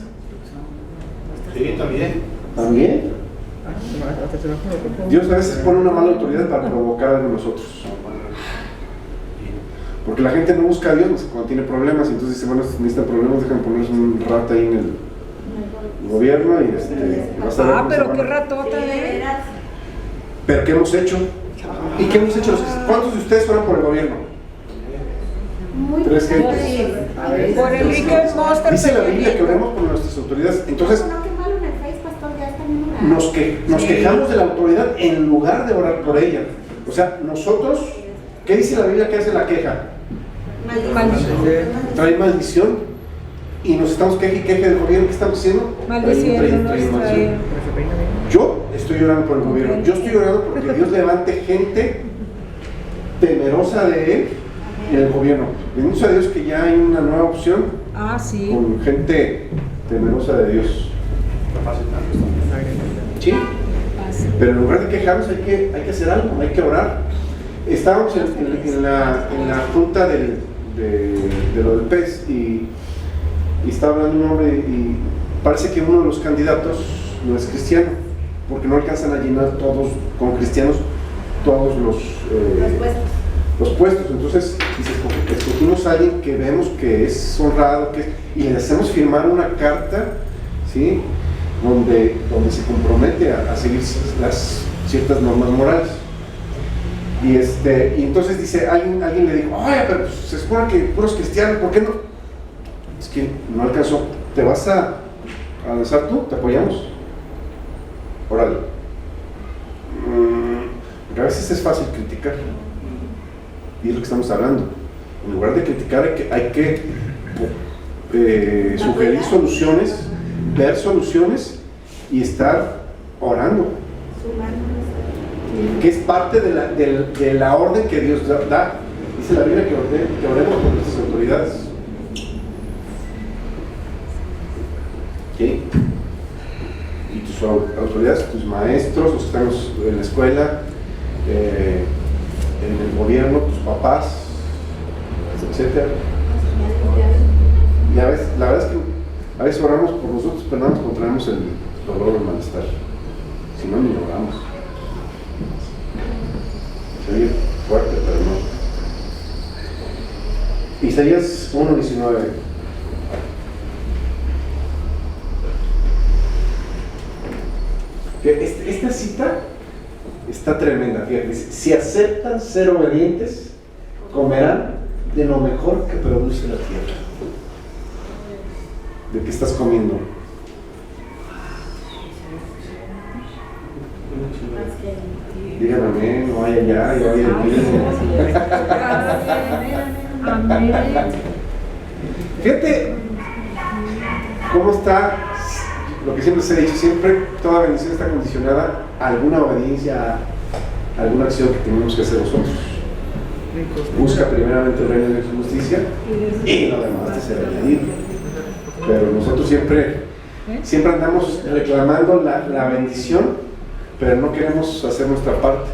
Sí, también. También. Dios a veces pone una mala autoridad para provocar en nosotros. Porque la gente no busca a Dios cuando tiene problemas, entonces dice, bueno, necesitan problemas, dejan ponerse un rato ahí en el gobierno y vas a ver cómo se pero van qué a- ratota, ¿Pero qué hemos hecho? ¿Y qué hemos hecho? ¿Cuántos de ustedes fueron por el gobierno? Muy ¿Tres bien. gentes? Por el Ricker Monster. Dice la Biblia que oremos por nuestras autoridades. Entonces, No, qué malo en el Face, pastor, ya está bien orado. nos quejamos de la autoridad en lugar de orar por ella. O sea, nosotros, ¿qué dice la Biblia que hace la queja? Maldición. Trae maldición y nos estamos queje y queje del gobierno. ¿Qué estamos haciendo? Maldiciendo Trae nos maldición. trae. Yo estoy orando por el gobierno. Yo estoy orando porque Dios levante gente temerosa de Él en el gobierno. Bendito sea Dios que ya hay una nueva opción Ah, sí. con gente temerosa de Dios. ¿Sí? Pero en lugar de quejarnos hay que hacer algo, hay que orar. Estábamos en la junta de lo del PES y estaba hablando un hombre y parece que uno de los candidatos no es cristiano, porque no alcanzan a llenar todos, como cristianos, todos los puestos. Entonces, dice, escogimos a alguien que vemos que es honrado, y le hacemos firmar una carta, ¿sí? donde se compromete a seguir las ciertas normas morales. Y entonces dice, alguien le dijo, oye, pero pues, se supone que puros cristianos, ¿por qué no? Es que no alcanzó. ¿Te vas a lanzar tú? ¿Te apoyamos? Órale. Porque a veces es fácil criticar. Y es lo que estamos hablando. En lugar de criticar hay que sugerir soluciones, ver soluciones y estar orando, que es parte de la orden que Dios da. Dice la Biblia que oremos por nuestras autoridades. ¿Sí? Y tus autoridades, tus maestros, los que están en la escuela, en el gobierno, tus papás, etc. Y a veces, la verdad es que a veces oramos por nosotros, pero nada más contraemos el dolor o el malestar. Si no, ni oramos. Se oye fuerte, pero no. Isaías 1:19. Esta cita está tremenda, fíjate, dice, si aceptan ser obedientes, comerán de lo mejor que produce la tierra. ¿De qué estás comiendo? Díganme amén, no hay allá, yo hay Amén. Fíjate cómo está, lo que siempre se ha dicho, siempre toda bendición está condicionada a alguna obediencia, a alguna acción que tenemos que hacer nosotros. Busca primeramente el reino de su justicia y lo demás te será añadido. Pero nosotros siempre andamos reclamando la bendición, pero no queremos hacer nuestra parte,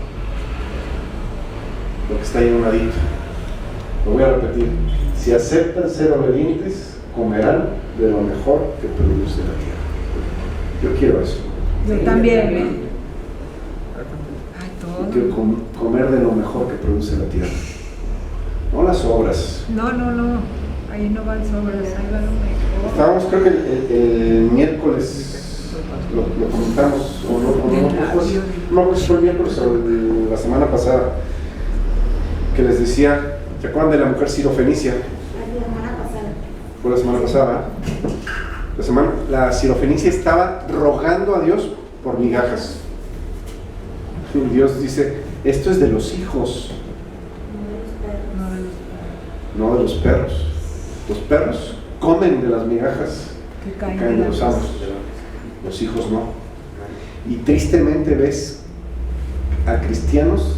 lo que está ahí en un ladito. Lo voy a repetir: si aceptan ser obedientes, comerán de lo mejor que produce la tierra. Yo quiero eso. Yo también. Ay, Yo todo. quiero comer de lo mejor que produce la tierra, no las obras. No. Ahí no van sobras, ahí va lo mejor. Estábamos, creo que el miércoles lo comentamos, no, fue el miércoles o la semana pasada, que les decía, ¿se acuerdan de la mujer sirofenicia? Fue la semana pasada. La sirofenicia estaba rogando a Dios por migajas. Y Dios dice, esto es de los hijos, no de los perros. Los perros comen de las migajas Que que caen caen de los amos, los hijos no. Y tristemente ves a cristianos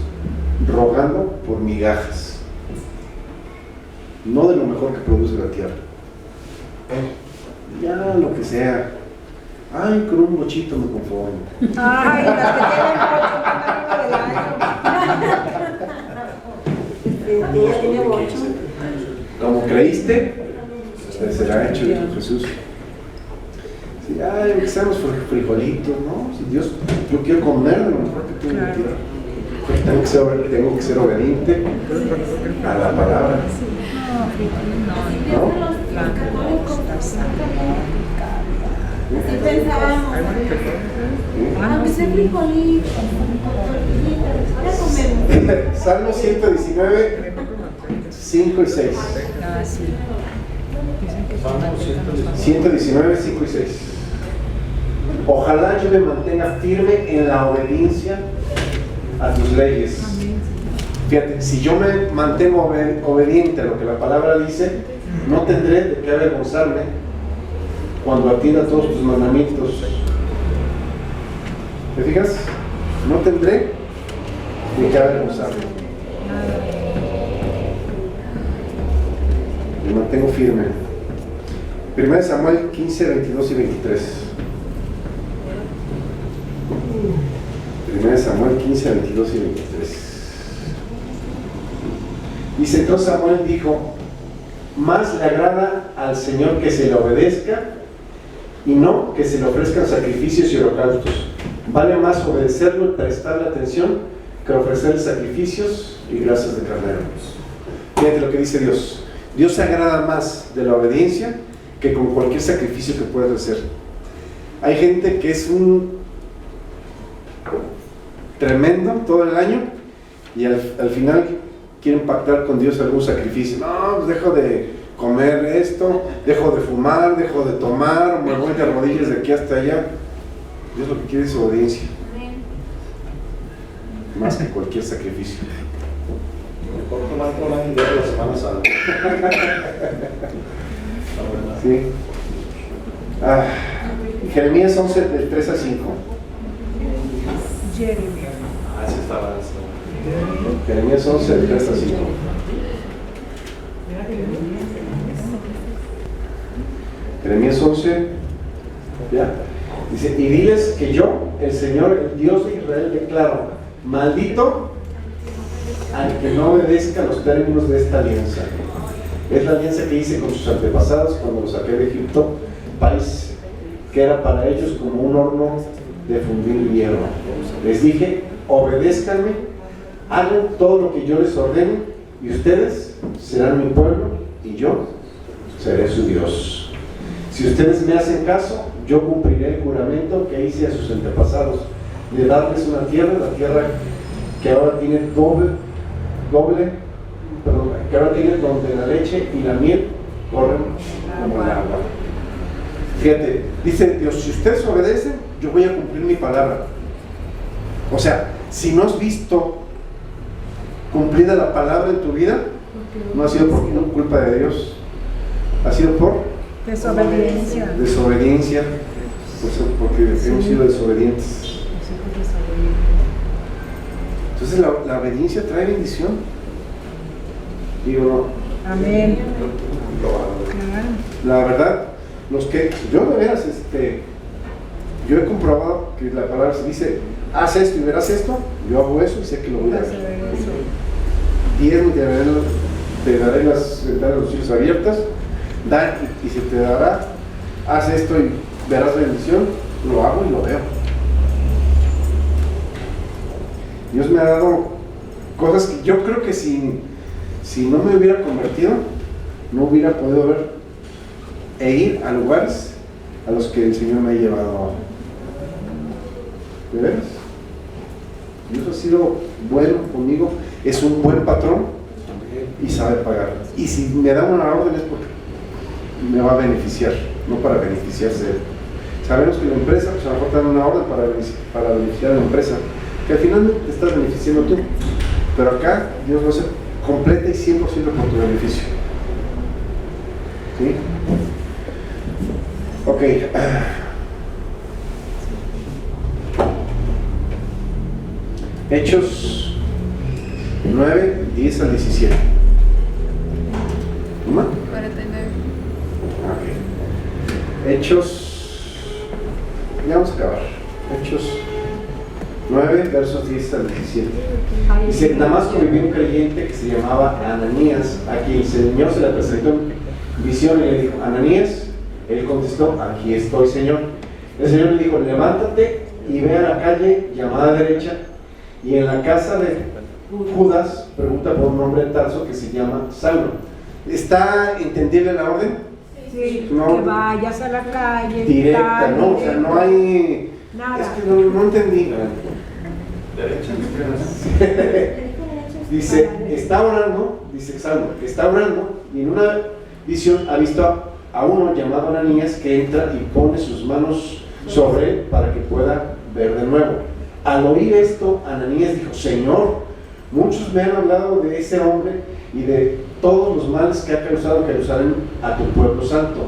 rogando por migajas, no de lo mejor que produce la tierra. Ya lo que sea. Ay, con un bochito me conformo. Ay, las que tienen bocho del año. Ella tiene bocho. Como creíste, te será hecho, dijo Jesús. Sí, ay, que seamos frijolitos, ¿no? Si Dios, yo quiero comer de lo mejor que tengo en la tierra. Tengo que ser obediente a la palabra. ¿No? Así pensábamos. Aunque sea frijolito, ya comemos. Salmo 119, 5 y 6. Ah, sí. 119, 5 y 6. Ojalá yo me mantenga firme en la obediencia a tus leyes. Fíjate, si yo me mantengo obediente a lo que la palabra dice, no tendré de qué avergonzarme cuando atienda todos tus mandamientos. ¿Te fijas? No tendré de qué avergonzarme. Me mantengo firme. 1 Samuel 15, 22 y 23. 1 Samuel 15, 22 y 23. Dice, entonces Samuel dijo, más le agrada al Señor que se le obedezca y no que se le ofrezcan sacrificios y holocaustos. Vale más obedecerlo y prestarle atención que ofrecerle sacrificios y grasas de carnero. Fíjate lo que dice Dios. Dios se agrada más de la obediencia que con cualquier sacrificio que puedas hacer. Hay gente que es un tremendo todo el año y al final quieren pactar con Dios algún sacrificio. No, pues dejo de comer esto, dejo de fumar, dejo de tomar, me voy de rodillas de aquí hasta allá. Dios lo que quiere es obediencia, más que cualquier sacrificio. Mejor tomar con la idea de la Semana Santa. Sí. Jeremías 11, del 3 a 5. Jeremías. Así estaba. Jeremías 11, del 3 a 5. Jeremías 11, ya. Dice, y diles que yo, el Señor, el Dios de Israel, declaro, maldito al que no obedezca los términos de esta alianza. Es la alianza que hice con sus antepasados cuando los saqué de Egipto, país que era para ellos como un horno de fundir hierro. Les dije, obedézcanme, hagan todo lo que yo les ordene, y ustedes serán mi pueblo, y yo seré su Dios. Si ustedes me hacen caso, yo cumpliré el juramento que hice a sus antepasados, de darles una tierra, la tierra que ahora tiene que ahora tiene donde la leche y la miel corren como el agua. Fíjate, dice Dios, si ustedes obedecen, yo voy a cumplir mi palabra. O sea, si no has visto cumplida la palabra en tu vida, no ha sido por culpa de Dios, ha sido por Desobediencia. desobediencia, porque hemos sido desobedientes. Entonces la obediencia trae bendición. Digo, no. Amén. La verdad, los que yo de veras, yo he comprobado que la palabra se dice, haz esto y verás esto, yo hago eso y sé que lo voy a ver. 10 te daré las ventanas de los cielos abiertas, da y se te dará, haz esto y verás bendición, lo hago y lo veo. Dios me ha dado cosas que yo creo que si no me hubiera convertido, no hubiera podido ver e ir a lugares a los que el Señor me ha llevado. ¿De veras? Dios ha sido bueno conmigo, es un buen patrón y sabe pagar. Y si me da una orden es porque me va a beneficiar, no para beneficiarse de él. Sabemos que la empresa, pues a lo mejor te dan una orden para beneficiar a la empresa, que al final te estás beneficiando tú, pero acá Dios lo hace completa y 100% por tu beneficio. ¿Sí? Ok. Hechos 10 al 17. ¿No? 49. Ok. Hechos. Ya vamos a acabar. Hechos 9, versos 10 al 17. Dice: en Damasco vivía un creyente que se llamaba Ananías, a quien el Señor se le presentó en visión y le dijo: Ananías. Él contestó: aquí estoy, Señor. El Señor le dijo: levántate y ve a la calle llamada derecha, y en la casa de Judas pregunta por un hombre de Tarso que se llama Saulo. ¿Está entendible la orden? Sí, No. que vayas a la calle. Directa, tal, ¿no? O sea, no hay... nada. Es que no entendí. Dice, está orando, dice Saulo, está orando, y en una visión ha visto a uno llamado Ananías que entra y pone sus manos sobre él para que pueda ver de nuevo. Al oír esto, Ananías dijo: Señor, muchos me han hablado de ese hombre y de todos los males que ha causado en Jerusalén a tu pueblo santo.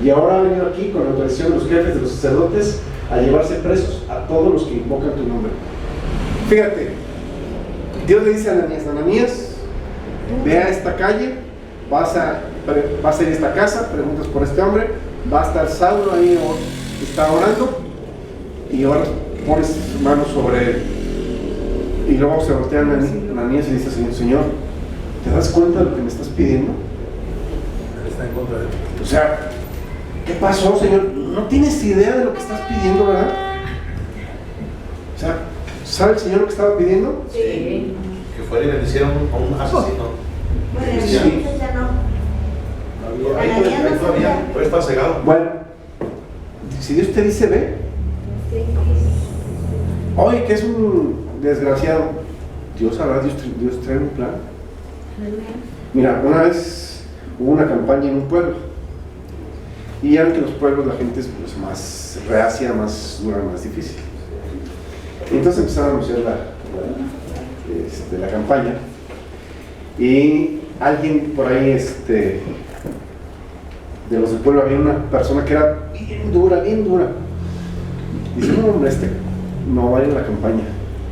Y ahora ha venido aquí con la autorización de los jefes de los sacerdotes a llevarse presos a todos los que invocan tu nombre. Fíjate, Dios le dice a Ananías: Ananías, ve a esta calle, vas a ir a esta casa, preguntas por este hombre, va a estar Saulo ahí, está orando, y ahora pones tus manos sobre él. Y luego se voltea a Ananías y dice: Señor, ¿te das cuenta de lo que me estás pidiendo? Él está en contra de mí. O sea, ¿qué pasó, Señor? No tienes idea de lo que estás pidiendo, ¿verdad? O sea, ¿sabe el Señor lo que estaba pidiendo? Sí. Que fuera y bendiciera a un asesino. Bueno, Sí. entonces ya no. Ahí todavía está cegado. Bueno, si Dios te dice ve, oye, que es un desgraciado, Dios sabrá, Dios trae un plan. Mira, una vez hubo una campaña en un pueblo, y ya ven que en los pueblos la gente es pues, más reacia, más dura, más difícil. Y entonces empezaron a anunciar la campaña, y alguien por ahí, de los del pueblo, había una persona que era bien dura, bien dura. Dice: no, hombre, no va a ir a la campaña.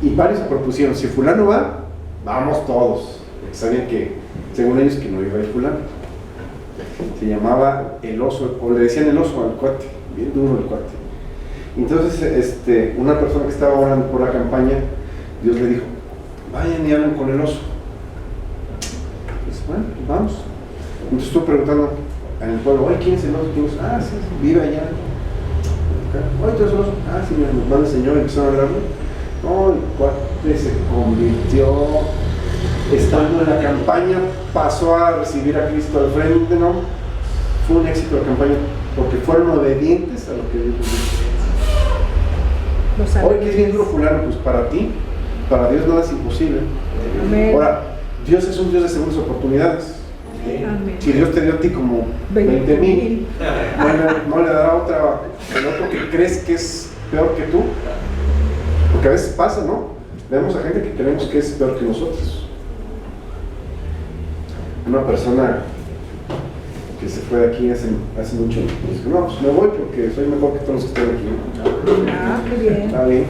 Y varios se propusieron: si fulano va, vamos todos. Porque sabían que, según ellos, que no iba a ir fulano. Se llamaba el oso, o le decían el oso al cuate, bien duro el cuate. Entonces, una persona que estaba orando por la campaña, Dios le dijo: vayan y hablen con el oso. Pues bueno, vamos. Entonces estuvo preguntando en el pueblo: oye, ¿quién es el oso? ¿Quién es? Ah, sí, vive allá. Oye, ¿tú eres el oso? Ah, sí, me manda el Señor. Y empezaron a hablarle. No, el cuate se convirtió, estando en la campaña, pasó a recibir a Cristo al frente, ¿no? Fue un éxito la campaña, porque fueron obedientes a lo que Dios les dijo. Oye, ¿qué es bien duro fulano? Pues para ti, para Dios nada es imposible. Amén. Ahora, Dios es un Dios de segundas oportunidades. Amén. Si Dios te dio a ti como 20,000, bueno, no le dará otra al otro que crees que es peor que tú. Porque a veces pasa, ¿no? Vemos a gente que creemos que es peor que nosotros. Una persona que se fue de aquí hace mucho, dice: no, pues me voy porque soy mejor que todos los que están aquí. Ah, qué bien. Está bien.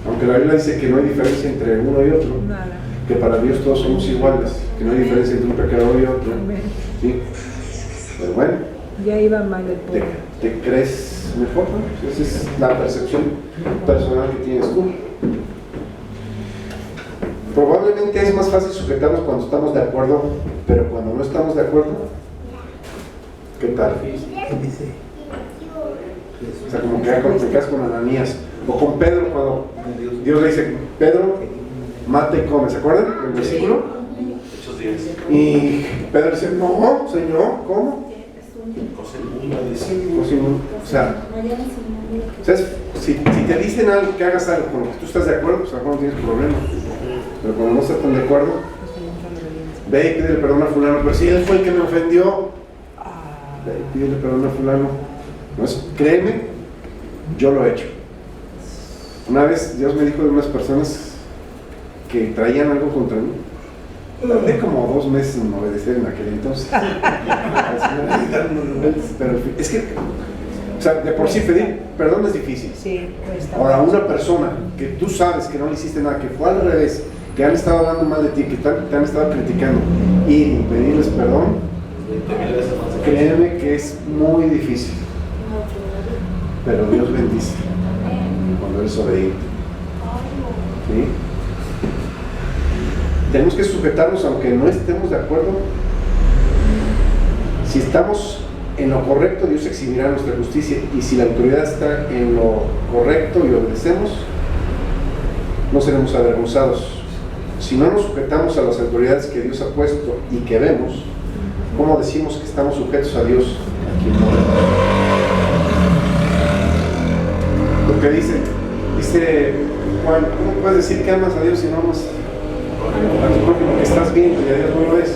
Aunque la Biblia dice que no hay diferencia entre uno y otro, Nada. que para Dios todos somos iguales, que no hay diferencia entre un pecador y otro. Amén. ¿Sí? Pero bueno, Ya iba mal el pobre. te crees mejor, ¿no? Esa es la percepción personal que tienes tú. Probablemente es más fácil sujetarnos cuando estamos de acuerdo, pero cuando no estamos de acuerdo, ¿qué tal? O sea, como que ya te quedas con Ananías, o con Pedro, cuando Dios le dice: Pedro, mata y come, ¿se acuerdan del versículo? Hechos 10. Y Pedro dice: no, Señor, ¿cómo? Cosa inmunda, dice. O sea, si te dicen algo, que hagas algo con lo que tú estás de acuerdo, pues a lo mejor no tienes problema. Pero cuando no estás tan de acuerdo, ve y pídele perdón a fulano. Pero si él fue el que me ofendió, ve y pídele perdón a fulano. No es, créeme, yo lo he hecho. Una vez Dios me dijo de unas personas que traían algo contra mí. Tardé como 2 meses en obedecer en aquel entonces. Pero es que, o sea, de por sí pedir perdón es difícil. Sí, cuesta. Ahora, una persona que tú sabes que no le hiciste nada, que fue al revés que han estado hablando mal de ti, que te han estado criticando, y pedirles perdón, 20,000 veces más. créeme que es muy difícil. Pero Dios bendice cuando eres obediente. ¿Sí? Tenemos que sujetarnos aunque no estemos de acuerdo. Si estamos en lo correcto, Dios exhibirá nuestra justicia, y si la autoridad está en lo correcto y obedecemos, no seremos avergonzados. Si no nos sujetamos a las autoridades que Dios ha puesto y que vemos, ¿cómo decimos que estamos sujetos a Dios? A quien no vemos. Lo que dice Juan, ¿cómo puedes decir que amas a Dios si no amas a tu prójimo, que estás viendo y a Dios no lo ves?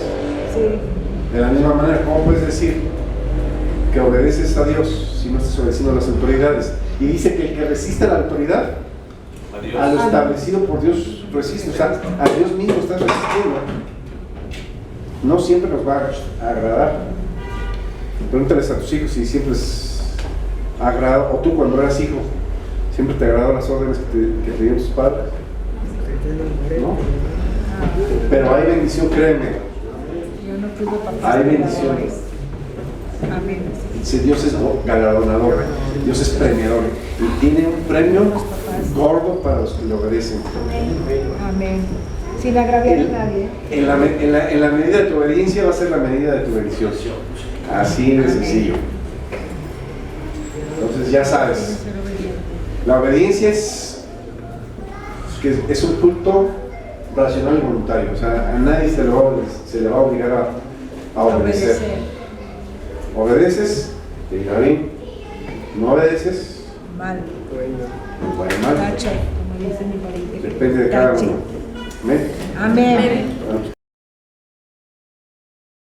Sí. De la misma manera, ¿cómo puedes decir que obedeces a Dios si no estás obedeciendo a las autoridades? Y dice que el que resiste a la autoridad, a lo establecido por Dios resiste, o sea, a Dios mismo estás resistiendo. No siempre nos va a agradar. Pregúntales a tus hijos si siempre les ha agradado, o tú cuando eras hijo, siempre te agradaron las órdenes que te dieron tus padres, ¿no? Pero hay bendición, créeme. Yo no tuve papás Hay bendición. pecadores. Amén. Si Dios es galardonador, Dios es premiador, y tiene un premio gordo para los que le obedecen. Amén. Sin agraviar a nadie. En la medida de tu obediencia va a ser la medida de tu bendición. Así de sencillo. Entonces ya sabes, Ser obediente. la obediencia es un culto racional y voluntario. O sea, a nadie se le va a obligar a obedecer. Obedeces, te irá bien. No obedeces, Mal. te va mal. Tache, como dice mi pariente. Depende de cada Tache. uno. Amén. Amén. Bueno,